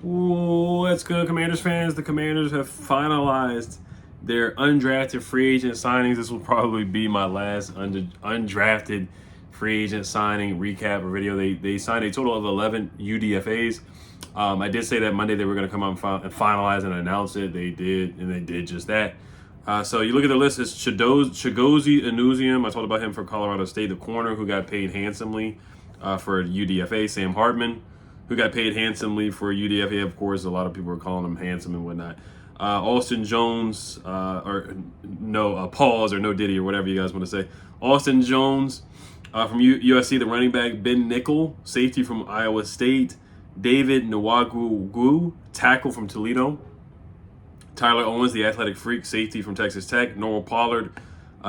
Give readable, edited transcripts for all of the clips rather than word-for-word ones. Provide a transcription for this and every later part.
What's good, Commanders fans? The Commanders have finalized their undrafted free agent signings. This will probably be my last undrafted free agent signing recap or video. They signed a total of 11 UDFAs. I did say that Monday they were going to come out and finalize and announce it. They did, and they did just that. So you look at the list, it's Chigozie Anuzium. I talked about him for Colorado State, the corner who got paid handsomely for UDFA. Sam Hartman, who got paid handsomely for UDFA. Of course, a lot of people are calling him handsome and whatnot. Austin Jones, or no pause or no Diddy or whatever you guys want to say. Austin Jones from USC, the running back. Ben Nickel, safety from Iowa State. David Nwagu, tackle from Toledo. Tyler Owens, the athletic freak, safety from Texas Tech. Noah Pollard,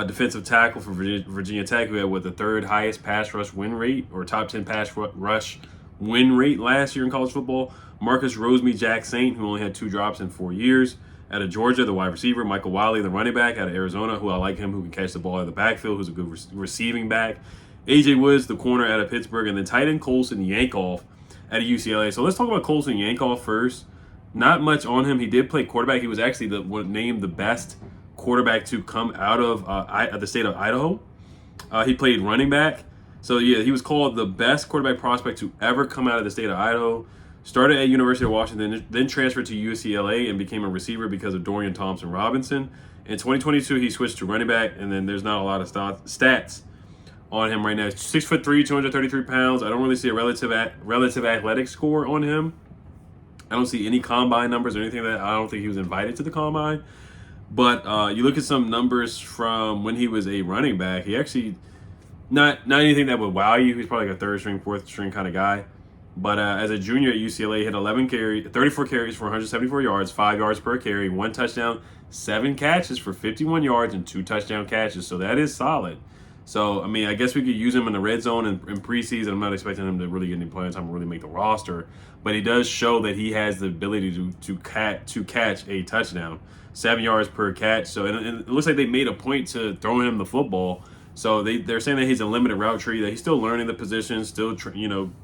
defensive tackle from Virginia Tech, who had the third highest pass rush win rate, or top 10 pass rush win rate last year in college football. Marcus Rosemy-Jack Saint, who only had 2 drops in 4 years. Out of Georgia, the wide receiver. Michael Wiley, the running back. Out of Arizona, who I like him, who can catch the ball out of the backfield, who's a good receiving back. AJ Woods, the corner out of Pittsburgh. And then tight end Colson Yankoff out of UCLA. So let's talk about Colson Yankoff first. Not much on him. He did play quarterback. He was actually named the best quarterback to come out of the state of Idaho. He played running back. So yeah, he was called the best quarterback prospect to ever come out of the state of Idaho. Started at University of Washington, then transferred to UCLA and became a receiver because of Dorian Thompson-Robinson. In 2022, he switched to running back, and then there's not a lot of stats on him right now. 6'3", 233 pounds. I don't really see a relative athletic score on him. I don't see any combine numbers or anything I don't think he was invited to the combine. But you look at some numbers from when he was a running back. He actually not anything that would wow you. He's probably like a third string, fourth string kind of guy. But as a junior at UCLA, he had 34 carries for 174 yards, 5 yards per carry, 1 touchdown, 7 catches for 51 yards, and 2 touchdown catches. So that is solid. So, I mean, I guess we could use him in the red zone in preseason. I'm not expecting him to really get any playing time and really make the roster. But he does show that he has the ability to catch a touchdown. 7 yards per catch. So and it looks like they made a point to throw him the football. So they're saying that he's a limited route tree, that he's still learning the position, still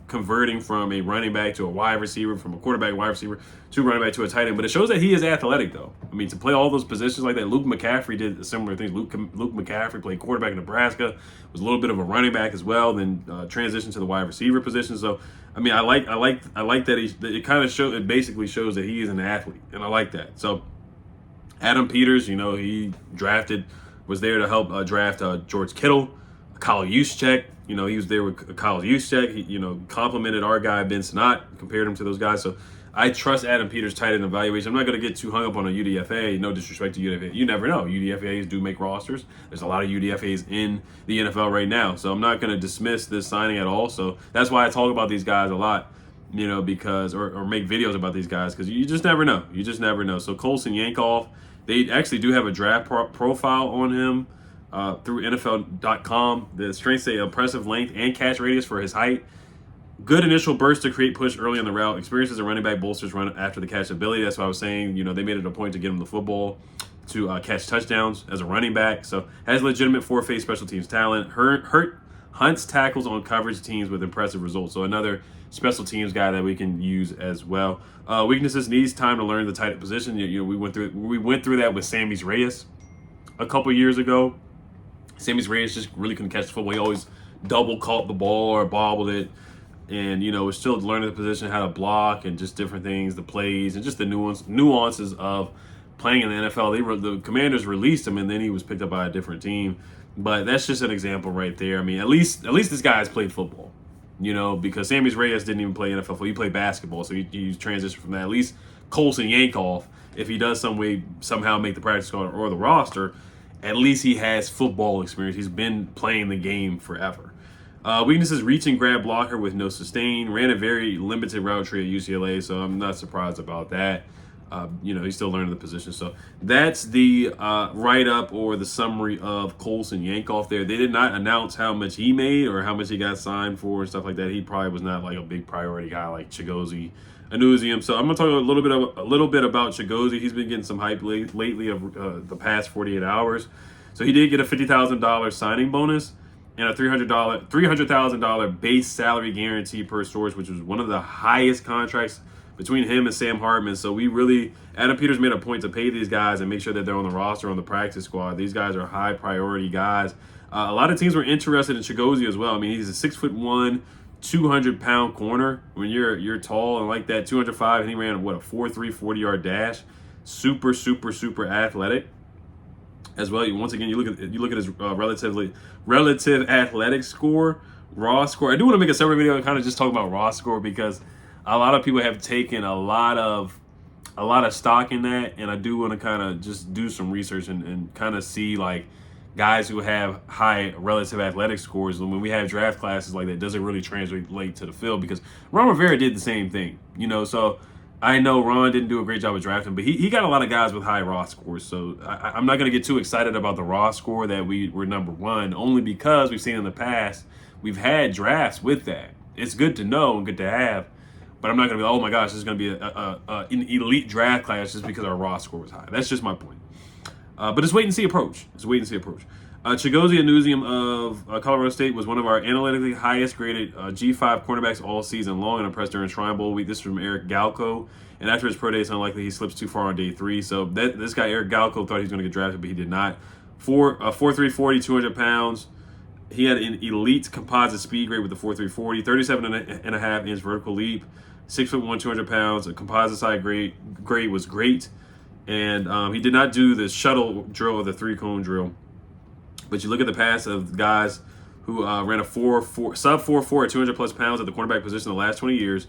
converting from a running back to a wide receiver, from a quarterback wide receiver to running back to a tight end. But it shows that he is athletic, though. I mean, to play all those positions like that. Luke McCaffrey did similar things. Luke McCaffrey played quarterback in Nebraska, was a little bit of a running back as well, then transitioned to the wide receiver position. So I mean, I like that it basically shows that he is an athlete, and I like that. So Adam Peters, he was there to help draft George Kittle, Kyle Juszczyk. He was there with Kyle Juszczyk. He, complimented our guy Ben Sinnott, compared him to those guys. So I trust Adam Peters' tight end evaluation. I'm not going to get too hung up on a UDFA. No disrespect to UDFA. You never know. UDFAs do make rosters. There's a lot of UDFAs in the NFL right now. So I'm not going to dismiss this signing at all. So that's why I talk about these guys a lot, because or make videos about these guys, because you just never know. You just never know. So Colson Yankoff, they actually do have a draft profile on him through NFL.com. The strengths say impressive length and catch radius for his height. Good initial burst to create push early on the route. Experience as a running back bolsters run after the catch ability. That's what I was saying. They made it a point to get him the football to catch touchdowns as a running back. So has legitimate four-phase special teams talent. Hunts tackles on coverage teams with impressive results. So another special teams guy that we can use as well. Weaknesses: needs time to learn the tight end position. We went through that with Sammy Reyes a couple years ago. Sammy Reyes just really couldn't catch the football. He always double caught the ball or bobbled it, and was still learning the position, how to block, and just different things, the plays, and just the nuances of playing in the NFL. The Commanders released him, and then he was picked up by a different team. But that's just an example right there. I mean, at least this guy has played football, because Sammy Reyes didn't even play NFL football. He played basketball, so he transitioned from that. At least Colson Yankoff, if he does somehow make the practice squad or the roster, at least he has football experience. He's been playing the game forever. Weaknesses: reach and grab blocker with no sustain. Ran a very limited route tree at UCLA, so I'm not surprised about that. He's still learning the position. So that's the write-up or the summary of Colson Yankoff there. They did not announce how much he made or how much he got signed for and stuff like that. He probably was not like a big priority guy like Chigozie Anuzium. So I'm going to talk a little bit about Chigozie. He's been getting some hype lately of the past 48 hours. So he did get a $50,000 signing bonus and a $300,000 base salary guarantee per source, which was one of the highest contracts between him and Sam Hartman. So we really, Adam Peters made a point to pay these guys and make sure that they're on the roster, on the practice squad. These guys are high priority guys. A lot of teams were interested in Chigozie as well. I mean, he's a 6'1", 200-pound corner. When you're tall and like that, 205, and he ran what, a 4.3 40-yard dash. Super athletic as well. Once again, you look at his relative athletic score, raw score. I do want to make a separate video and kind of just talk about raw score, because a lot of people have taken a lot of stock in that, and I do want to kind of just do some research and kind of see like guys who have high relative athletic scores. And when we have draft classes like that, does it really translate to the field? Because Ron Rivera did the same thing, so I know Ron didn't do a great job of drafting, but he got a lot of guys with high raw scores. So I'm not going to get too excited about the raw score that we were number one, only because we've seen in the past, we've had drafts with that. It's good to know and good to have, but I'm not going to be, oh my gosh, this is going to be an elite draft class just because our raw score was high. That's just my point. But it's wait and see approach. Chigozie Yankoff of Colorado State was one of our analytically highest graded G5 cornerbacks all season long and impressed during Shrine Bowl week. This is from Eric Galco. And after his pro day, it's unlikely he slips too far on day 3. So this guy, Eric Galco, thought he was going to get drafted, but he did not. 4.3 40, 200 pounds. He had an elite composite speed grade with the 4.3 40, 37.5-inch vertical leap, 6'1", 200 pounds. A composite side grade was great. And he did not do the shuttle drill or the 3-cone drill. But you look at the past of guys who ran a sub 4.4 at 200-plus pounds at the cornerback position in the last 20 years.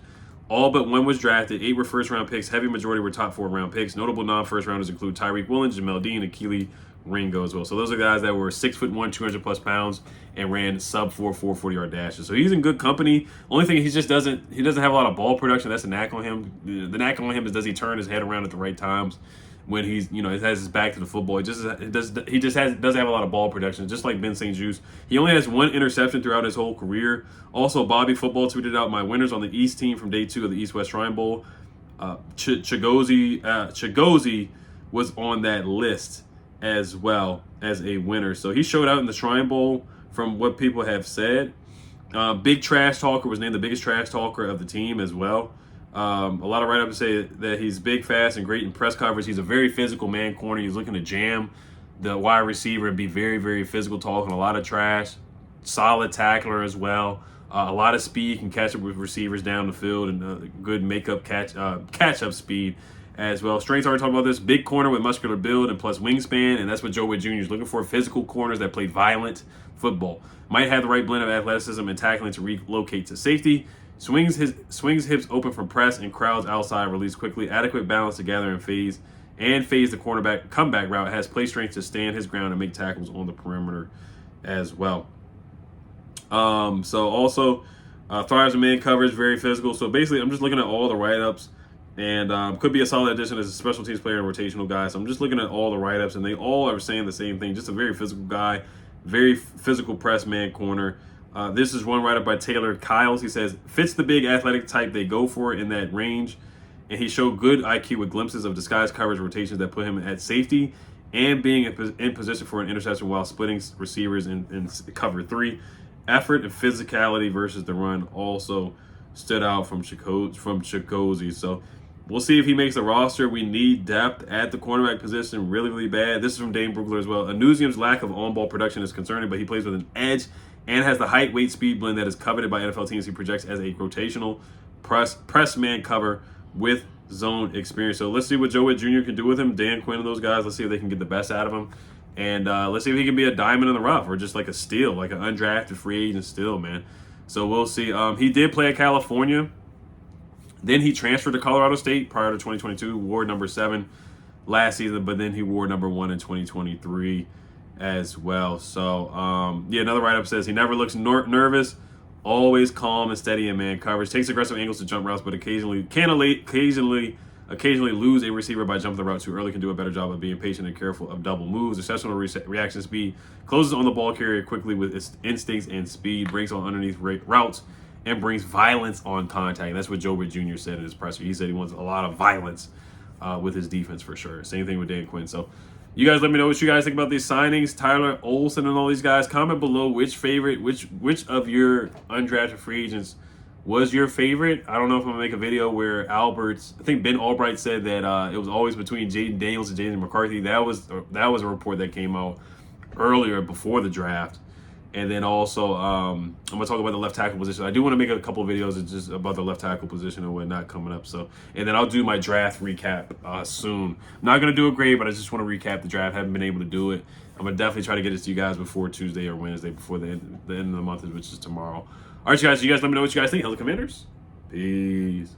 All but one was drafted. 8 were first-round picks. Heavy majority were top 4-round picks. Notable non-first-rounders include Tyreek Woolen, Jamel Dean, and Keely Ringo as well. So those are guys that were 6'1", 200-plus pounds and ran sub 4.4 40-yard dashes. So he's in good company. Only thing he doesn't have a lot of ball production. That's a knack on him. The knack on him is, does he turn his head around at the right times? When he's, he has his back to the football, he doesn't have a lot of ball production, just like Ben St-Juste. He only has 1 interception throughout his whole career. Also, Bobby Football tweeted out, my winners on the East team from day 2 of the East-West Shrine Bowl. Chigozie was on that list as well as a winner. So he showed out in the Shrine Bowl from what people have said. Big Trash Talker was named the biggest trash talker of the team as well. A lot of write-ups say that he's big, fast, and great in press coverage. He's a very physical man corner. He's looking to jam the wide receiver and be very, very physical, talking a lot of trash. Solid tackler as well. A lot of speed, can catch up with receivers down the field, and good makeup catch-up speed as well. Strengths, already talked about this. Big corner with muscular build and plus wingspan, and that's what Joe Witt Jr. is looking for. Physical corners that play violent football. Might have the right blend of athleticism and tackling to relocate to safety. Swings hips open from press and crowds outside, release quickly. Adequate balance to gather and phase the cornerback comeback route. Has play strength to stand his ground and make tackles on the perimeter as well. So also thrives in man coverage, very physical. So basically, I'm just looking at all the write-ups, and could be a solid addition as a special teams player and rotational guy. So I'm just looking at all the write-ups, and they all are saying the same thing. Just a very physical guy, very physical press man corner. This is one write-up by Taylor Kyles. He says, fits the big athletic type they go for in that range. And he showed good IQ with glimpses of disguised coverage rotations that put him at safety and being in position for an interception while splitting receivers in cover 3. Effort and physicality versus the run also stood out from Chigozie. So we'll see if he makes the roster. We need depth at the cornerback position really, really bad. This is from Dane Brugler as well. Anuzium's lack of on-ball production is concerning, but he plays with an edge and has the height, weight, speed blend that is coveted by NFL teams. He projects as a rotational press man cover with zone experience. So let's see what Joe Witt Jr. can do with him, Dan Quinn and those guys. Let's see if they can get the best out of him. And let's see if he can be a diamond in the rough or just like a steal, like an undrafted free agent steal, man. So we'll see. He did play at California. Then he transferred to Colorado State prior to 2022, wore number 7 last season, but then he wore number 1 in 2023 as well. So, another write-up says he never looks nervous, always calm and steady in man coverage, takes aggressive angles to jump routes, but occasionally lose a receiver by jumping the route too early, can do a better job of being patient and careful of double moves, exceptional reaction speed, closes on the ball carrier quickly with its instincts and speed, breaks on underneath routes, and brings violence on contact. That's what Joe Witt Jr. said in his presser. He said he wants a lot of violence with his defense for sure. Same thing with Dan Quinn. So you guys let me know what you guys think about these signings. Tyler Olsen and all these guys. Comment below which of your undrafted free agents was your favorite. I don't know if I'm gonna make a video where I think Ben Albright said that it was always between Jaden Daniels and Jaden McCarthy. That was a report that came out earlier before the draft. And then also, I'm gonna talk about the left tackle position. I do want to make a couple of videos just about the left tackle position and whatnot coming up. So, and then I'll do my draft recap soon. I'm not gonna do a grade, but I just want to recap the draft. Haven't been able to do it. I'm gonna definitely try to get this to you guys before Tuesday or Wednesday, before the end of the month, which is tomorrow. All right, you guys. You guys let me know what you guys think. Hello, Commanders. Peace.